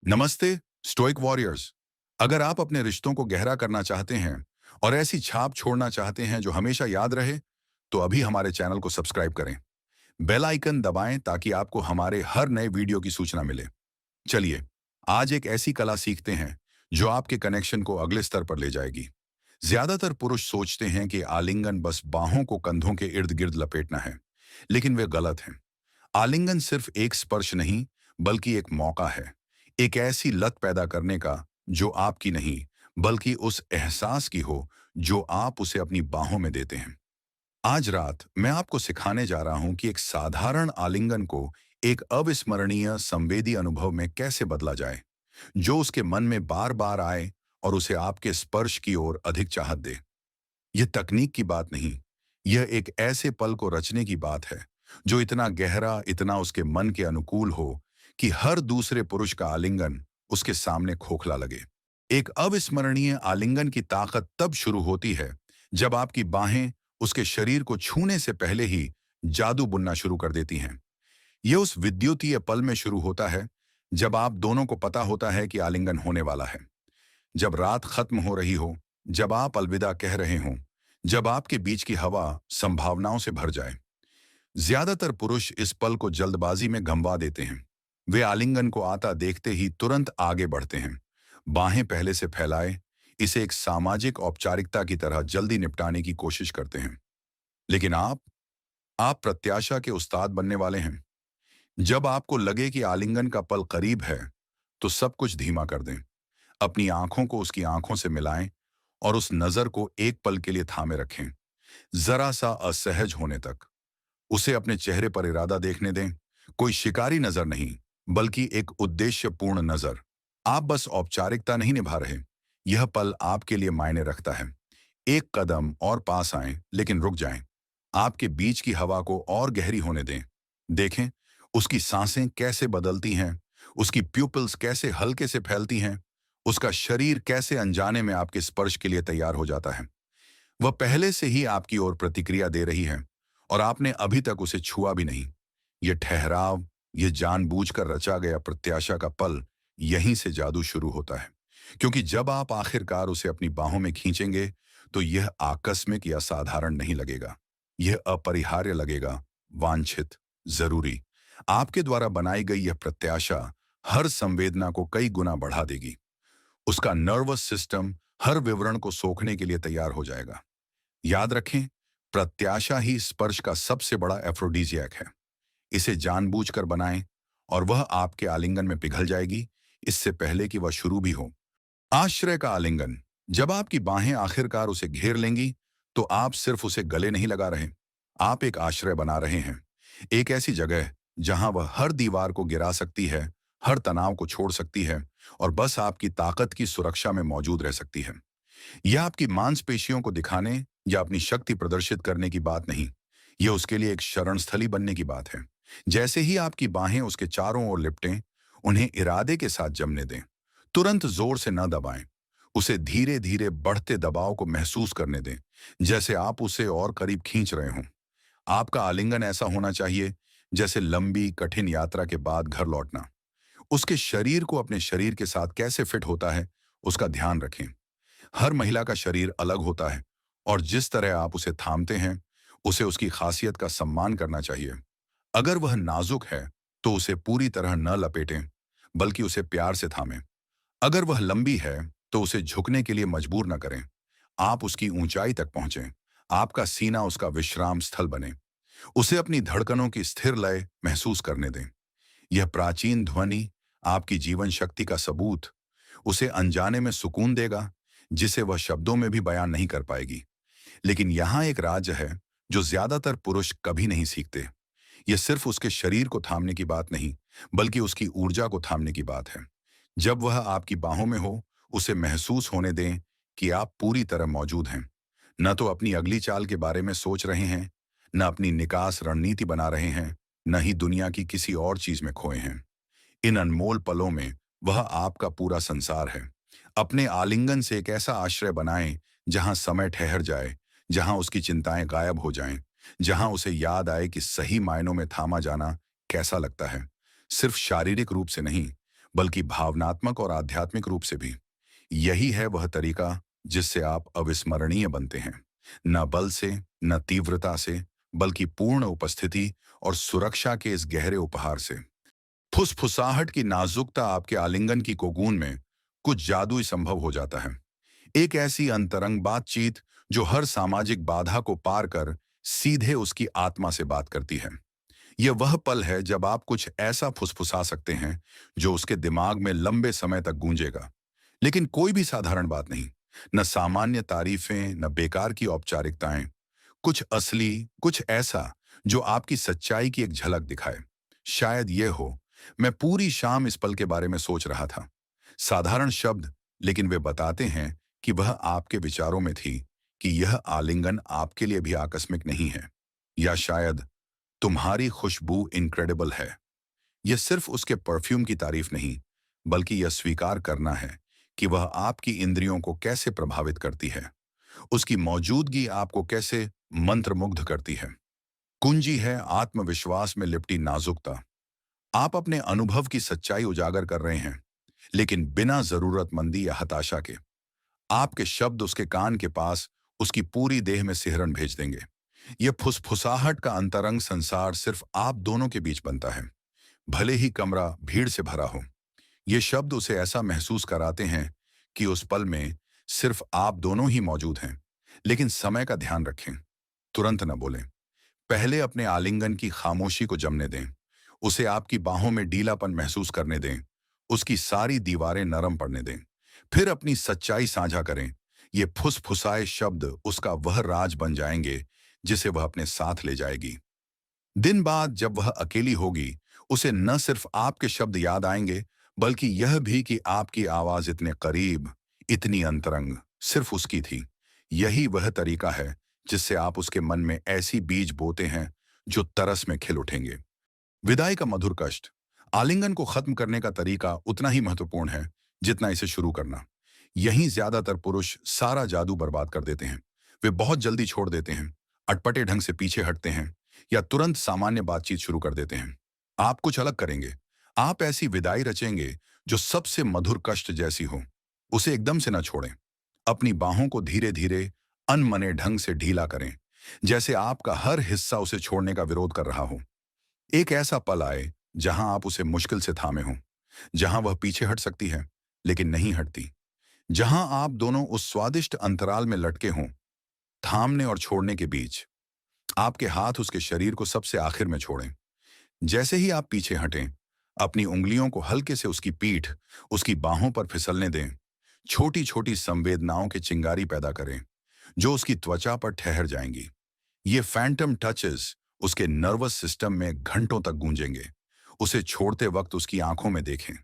नमस्ते stoic warriors. अगर आप अपने रिश्तों को गहरा करना चाहते हैं और ऐसी छाप छोड़ना चाहते हैं जो हमेशा याद रहे, तो अभी हमारे चैनल को सब्सक्राइब करें। बेल आइकन दबाएं ताकि आपको हमारे हर नए वीडियो की सूचना मिले। चलिए, आज एक ऐसी कला सीखते हैं जो आपके कनेक्शन को अगले स्तर पर ले जाएगी। ज्यादातर पुरुष सोचते हैं कि आलिंगन बस बाहों को कंधों के इर्द गिर्द लपेटना है, लेकिन वे गलत हैं। आलिंगन सिर्फ एक स्पर्श नहीं, बल्कि एक मौका है, एक ऐसी लत पैदा करने का जो आपकी नहीं, बल्कि उस एहसास की हो जो आप उसे अपनी बाहों में देते हैं। आज रात मैं आपको सिखाने जा रहा हूं कि एक साधारण आलिंगन को एक अविस्मरणीय संवेदी अनुभव में कैसे बदला जाए, जो उसके मन में बार बार आए और उसे आपके स्पर्श की ओर अधिक चाहत दे। यह तकनीक की बात नहीं, यह एक ऐसे पल को रचने की बात है जो इतना गहरा, इतना उसके मन के अनुकूल हो कि हर दूसरे पुरुष का आलिंगन उसके सामने खोखला लगे। एक अविस्मरणीय आलिंगन की ताकत तब शुरू होती है जब आपकी बाहें उसके शरीर को छूने से पहले ही जादू बुनना शुरू कर देती हैं। यह उस विद्युतीय पल में शुरू होता है जब आप दोनों को पता होता है कि आलिंगन होने वाला है। जब रात खत्म हो रही हो, जब आप अलविदा कह रहे हों, जब आपके बीच की हवा संभावनाओं से भर जाए। ज्यादातर पुरुष इस पल को जल्दबाजी में गंवा देते हैं। वे आलिंगन को आता देखते ही तुरंत आगे बढ़ते हैं, बाहें पहले से फैलाए, इसे एक सामाजिक औपचारिकता की तरह जल्दी निपटाने की कोशिश करते हैं। लेकिन आप प्रत्याशा के उस्ताद बनने वाले हैं। जब आपको लगे कि आलिंगन का पल करीब है, तो सब कुछ धीमा कर दें। अपनी आंखों को उसकी आंखों से मिलाएं और उस नजर को एक पल के लिए थामे रखें, जरा सा असहज होने तक। उसे अपने चेहरे पर इरादा देखने दें, कोई शिकारी नजर नहीं, बल्कि एक उद्देश्यपूर्ण नजर। आप बस औपचारिकता नहीं निभा रहे, यह पल आपके लिए मायने रखता है। एक कदम और पास आएं, लेकिन रुक जाएं। आपके बीच की हवा को और गहरी होने दें। देखें उसकी सांसें कैसे बदलती हैं, उसकी प्यूपिल्स कैसे हल्के से फैलती हैं, उसका शरीर कैसे अनजाने में आपके स्पर्श के लिए तैयार हो जाता है। वह पहले से ही आपकी ओर प्रतिक्रिया दे रही है और आपने अभी तक उसे छुआ भी नहीं। यह ठहराव, यह जानबूझकर रचा गया प्रत्याशा का पल, यहीं से जादू शुरू होता है। क्योंकि जब आप आखिरकार उसे अपनी बाहों में खींचेंगे, तो यह आकस्मिक या साधारण नहीं लगेगा। यह अपरिहार्य लगेगा, वांछित, जरूरी। आपके द्वारा बनाई गई यह प्रत्याशा हर संवेदना को कई गुना बढ़ा देगी। उसका नर्वस सिस्टम हर विवरण को सोखने के लिए तैयार हो जाएगा। याद रखें, प्रत्याशा ही स्पर्श का सबसे बड़ा एफ्रोडीजियक है। इसे जानबूझकर बनाएं और वह आपके आलिंगन में पिघल जाएगी, इससे पहले कि वह शुरू भी हो। आश्रय का आलिंगन। जब आपकी बाहें आखिरकार उसे घेर लेंगी, तो आप सिर्फ उसे गले नहीं लगा रहे, आप एक आश्रय बना रहे हैं। एक ऐसी जगह जहां वह हर दीवार को गिरा सकती है, हर तनाव को छोड़ सकती है और बस आपकी ताकत की सुरक्षा में मौजूद रह सकती है। यह आपकी मांसपेशियों को दिखाने या अपनी शक्ति प्रदर्शित करने की बात नहीं, यह उसके लिए एक शरण स्थली बनने की बात है। जैसे ही आपकी बाहें उसके चारों ओर लिपटें, उन्हें इरादे के साथ जमने दें। तुरंत जोर से न दबाएं, उसे धीरे धीरे बढ़ते दबाव को महसूस करने दें, जैसे आप उसे और करीब खींच रहे हों। आपका आलिंगन ऐसा होना चाहिए जैसे लंबी कठिन यात्रा के बाद घर लौटना। उसके शरीर को अपने शरीर के साथ कैसे फिट होता है, उसका ध्यान रखें। हर महिला का शरीर अलग होता है और जिस तरह आप उसे थामते हैं, उसे उसकी खासियत का सम्मान करना चाहिए। अगर वह नाजुक है, तो उसे पूरी तरह न लपेटें, बल्कि उसे प्यार से थामें। अगर वह लंबी है, तो उसे झुकने के लिए मजबूर न करें। आप उसकी ऊंचाई तक पहुंचें, आपका सीना उसका विश्राम स्थल बने। उसे अपनी धड़कनों की स्थिर लय महसूस करने दें। यह प्राचीन ध्वनि, आपकी जीवन शक्ति का सबूत, उसे अनजाने में सुकून देगा, जिसे वह शब्दों में भी बयान नहीं कर पाएगी। लेकिन यहाँ एक राज है जो ज्यादातर पुरुष कभी नहीं सीखते। यह सिर्फ उसके शरीर को थामने की बात नहीं, बल्कि उसकी ऊर्जा को थामने की बात है। जब वह आपकी बाहों में हो, उसे महसूस होने दें कि आप पूरी तरह मौजूद हैं। न तो अपनी अगली चाल के बारे में सोच रहे हैं, न अपनी निकास रणनीति बना रहे हैं, न ही दुनिया की किसी और चीज में खोए हैं। इन अनमोल पलों में वह आपका पूरा संसार है। अपने आलिंगन से एक ऐसा आश्रय बनाएं जहां समय ठहर जाए, जहां उसकी चिंताएं गायब हो जाएं, जहां उसे याद आए कि सही मायनों में थामा जाना कैसा लगता है। सिर्फ शारीरिक रूप से नहीं, बल्कि भावनात्मक और आध्यात्मिक रूप से भी। यही है वह तरीका जिससे आप अविस्मरणीय बनते हैं। न बल से, न तीव्रता से, बल्कि पूर्ण उपस्थिति और सुरक्षा के इस गहरे उपहार से। फुसफुसाहट की नाजुकता आपके आलिंगन की कोकून में कुछ जादुई संभव हो जाता है। एक ऐसी अंतरंग बातचीत जो हर सामाजिक बाधा को पार कर सीधे उसकी आत्मा से बात करती है। यह वह पल है जब आप कुछ ऐसा फुसफुसा सकते हैं जो उसके दिमाग में लंबे समय तक गूंजेगा। लेकिन कोई भी साधारण बात नहीं, न सामान्य तारीफें, न बेकार की औपचारिकताएं। कुछ असली, कुछ ऐसा जो आपकी सच्चाई की एक झलक दिखाए। शायद ये हो, मैं पूरी शाम इस पल के बारे में सोच रहा था। साधारण शब्द, लेकिन वे बताते हैं कि वह आपके विचारों में थी, कि यह आलिंगन आपके लिए भी आकस्मिक नहीं है। या शायद तुम्हारी खुशबू इनक्रेडिबल है। यह सिर्फ उसके परफ्यूम की तारीफ नहीं, बल्कि यह स्वीकार करना है कि वह आपकी इंद्रियों को कैसे प्रभावित करती है। उसकी मौजूदगी आपको कैसे मंत्रमुग्ध करती है। कुंजी है आत्मविश्वास में लिपटी नाजुकता। आप अपने अनुभव की सच्चाई उजागर कर रहे हैं, लेकिन बिना जरूरतमंदी या हताशा के। आपके शब्द उसके कान के पास उसकी पूरी देह में सिहरन भेज देंगे। यह फुसफुसाहट का अंतरंग संसार सिर्फ आप दोनों के बीच बनता है, भले ही कमरा भीड़ से भरा हो। ये शब्द उसे ऐसा महसूस कराते हैं कि उस पल में सिर्फ आप दोनों ही मौजूद हैं। लेकिन समय का ध्यान रखें, तुरंत न बोलें। पहले अपने आलिंगन की खामोशी को जमने दें। उसे आपकी बाहों में ढीलापन महसूस करने दें। उसकी सारी दीवारें नरम पड़ने दें। फिर अपनी सच्चाई साझा करें। ये फुसफुसाए शब्द उसका वह राज बन जाएंगे जिसे वह अपने साथ ले जाएगी। दिन बाद जब वह अकेली होगी, उसे न सिर्फ आपके शब्द याद आएंगे, बल्कि यह भी कि आपकी आवाज इतने करीब, इतनी अंतरंग, सिर्फ उसकी थी। यही वह तरीका है जिससे आप उसके मन में ऐसी बीज बोते हैं जो तरस में खिल उठेंगे। विदाई का मधुर कष्ट। आलिंगन को खत्म करने का तरीका उतना ही महत्वपूर्ण है जितना इसे शुरू करना। यहीं ज्यादातर पुरुष सारा जादू बर्बाद कर देते हैं। वे बहुत जल्दी छोड़ देते हैं, अटपटे ढंग से पीछे हटते हैं, या तुरंत सामान्य बातचीत शुरू कर देते हैं। आप कुछ अलग करेंगे। आप ऐसी विदाई रचेंगे जो सबसे मधुर कष्ट जैसी हो। उसे एकदम से न छोड़ें। अपनी बाहों को धीरे धीरे, अनमने ढंग से ढीला करें, जैसे आपका हर हिस्सा उसे छोड़ने का विरोध कर रहा हो। एक ऐसा पल आए जहां आप उसे मुश्किल से थामे हों, जहां वह पीछे हट सकती है लेकिन नहीं हटती, जहां आप दोनों उस स्वादिष्ट अंतराल में लटके हों, थामने और छोड़ने के बीच। आपके हाथ उसके शरीर को सबसे आखिर में छोड़ें। जैसे ही आप पीछे हटें, अपनी उंगलियों को हल्के से उसकी पीठ, उसकी बाहों पर फिसलने दें। छोटी छोटी संवेदनाओं के चिंगारी पैदा करें जो उसकी त्वचा पर ठहर जाएंगी। ये फैंटम टचेस उसके नर्वस सिस्टम में घंटों तक गूंजेंगे। उसे छोड़ते वक्त उसकी आंखों में देखें।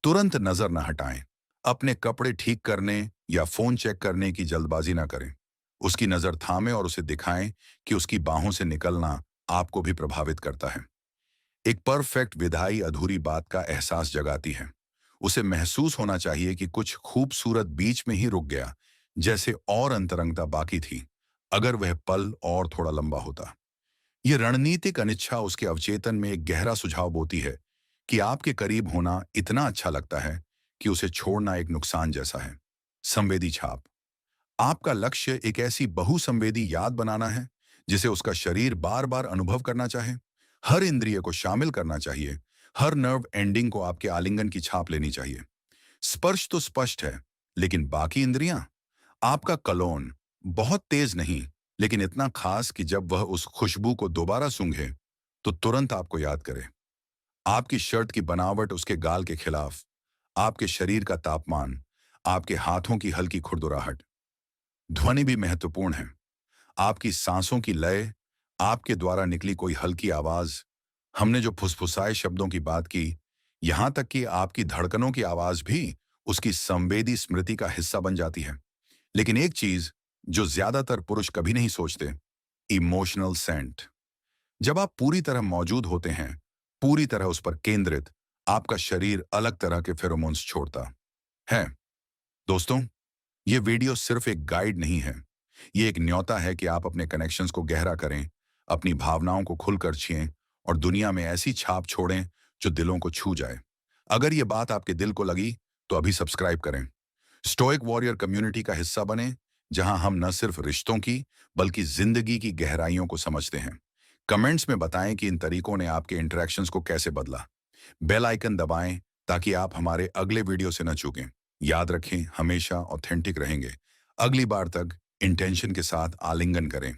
तुरंत नजर न हटाएं। अपने कपड़े ठीक करने या फोन चेक करने की जल्दबाजी न करें। उसकी नजर थामें और उसे दिखाएं कि उसकी बाहों से निकलना आपको भी प्रभावित करता है। एक परफेक्ट विदाई अधूरी बात का एहसास जगाती है। उसे महसूस होना चाहिए कि कुछ खूबसूरत बीच में ही रुक गया, जैसे और अंतरंगता बाकी थी अगर वह पल और थोड़ा लंबा होता। यह रणनीतिक अनिच्छा उसके अवचेतन में एक गहरा सुझाव बोती है कि आपके करीब होना इतना अच्छा लगता है कि उसे छोड़ना एक नुकसान जैसा है। संवेदी छाप। आपका लक्ष्य एक ऐसी बहुसंवेदी याद बनाना है जिसे उसका शरीर बार बार अनुभव करना चाहे। हर इंद्रिय को शामिल करना चाहिए। हर नर्व एंडिंग को आपके आलिंगन की छाप लेनी चाहिए। स्पर्श तो स्पष्ट है, लेकिन बाकी इंद्रियां। आपका कलोन बहुत तेज नहीं, लेकिन इतना खास कि जब वह उस खुशबू को दोबारा सूंघे तो तुरंत आपको याद करे। आपकी शर्ट की बनावट उसके गाल के खिलाफ, आपके शरीर का तापमान, आपके हाथों की हल्की खुरदुराहट। ध्वनि भी महत्वपूर्ण है। आपकी सांसों की लय, आपके द्वारा निकली कोई हल्की आवाज। हमने जो फुसफुसाए शब्दों की बात की, यहां तक कि आपकी धड़कनों की आवाज भी उसकी संवेदी स्मृति का हिस्सा बन जाती है। लेकिन एक चीज जो ज्यादातर पुरुष कभी नहीं सोचते, इमोशनल सेंट। जब आप पूरी तरह मौजूद होते हैं, पूरी तरह उस पर केंद्रित, आपका शरीर अलग तरह के फेरोमोन्स छोड़ता है। दोस्तों, ये वीडियो सिर्फ एक गाइड नहीं है। ये एक न्योता है कि आप अपने कनेक्शंस को गहरा करें, अपनी भावनाओं को खुलकर जिएं और दुनिया में ऐसी छाप छोड़ें जो दिलों को छू जाए। अगर ये बात आपके दिल को लगी तो अभी सब्सक्राइब करें। स्टोइक वॉरियर कम्युनिटी का हिस्सा बने, जहां हम न सिर्फ रिश्तों की बल्कि जिंदगी की गहराइयों को समझते हैं। कमेंट्स में बताएं कि इन तरीकों ने आपके इंटरेक्शंस को कैसे बदला। बेल आइकन दबाएं ताकि आप हमारे अगले वीडियो से न चूकें। याद रखें, हमेशा ऑथेंटिक रहेंगे। अगली बार तक इंटेंशन के साथ आलिंगन करें।